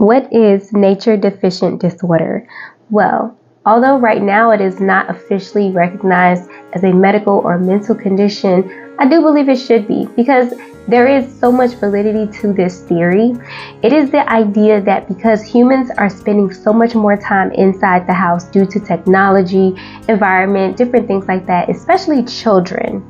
What is nature deficient disorder? Well, although right now it is not officially recognized as a medical or mental condition, I do believe it should be, because there is so much validity to this theory. It is the idea that because humans are spending so much more time inside the house due to technology, environment, different things like that, especially children,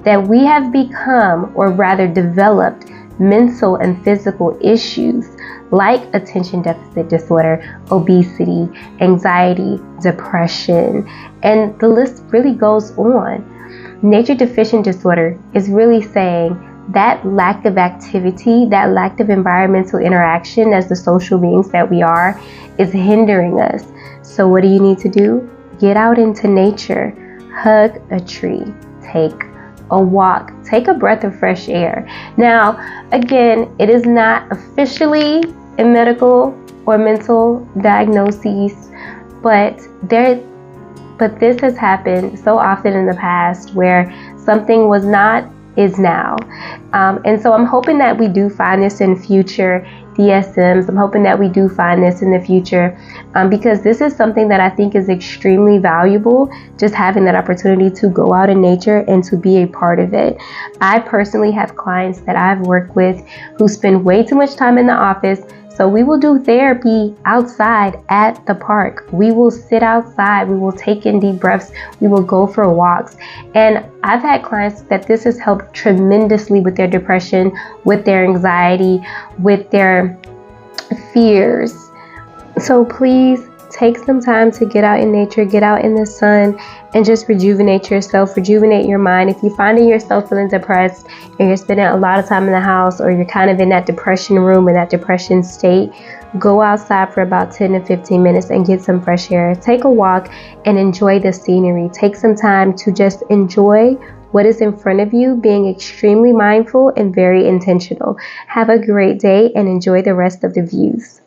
that we have become, or rather developed, mental and physical issues like attention deficit disorder, obesity, anxiety, depression, and the list really goes on. Nature deficient disorder is really saying that lack of activity, that lack of environmental interaction as the social beings that we are, is hindering us. So what do you need to do? Get out into nature, hug a tree, take a walk, take a breath of fresh air. Now, again, it is not officially a medical or mental diagnosis, but this has happened so often in the past where something was not is now. And so I'm hoping that we do find this in future DSMs. I'm hoping that we do find this in the future, because this is something that I think is extremely valuable, just having that opportunity to go out in nature and to be a part of it. I personally have clients that I've worked with who spend way too much time in the office. So we will do therapy outside at the park. We will sit outside. We will take in deep breaths. We will go for walks. And I've had clients that this has helped tremendously with their depression, with their anxiety, with their fears. So please take some time to get out in nature, get out in the sun, and just rejuvenate yourself, rejuvenate your mind. If you're finding yourself feeling depressed and you're spending a lot of time in the house, or you're kind of in that depression room, in that depression state, go outside for about 10 to 15 minutes and get some fresh air. Take a walk and enjoy the scenery. Take some time to just enjoy what is in front of you, being extremely mindful and very intentional. Have a great day and enjoy the rest of the views.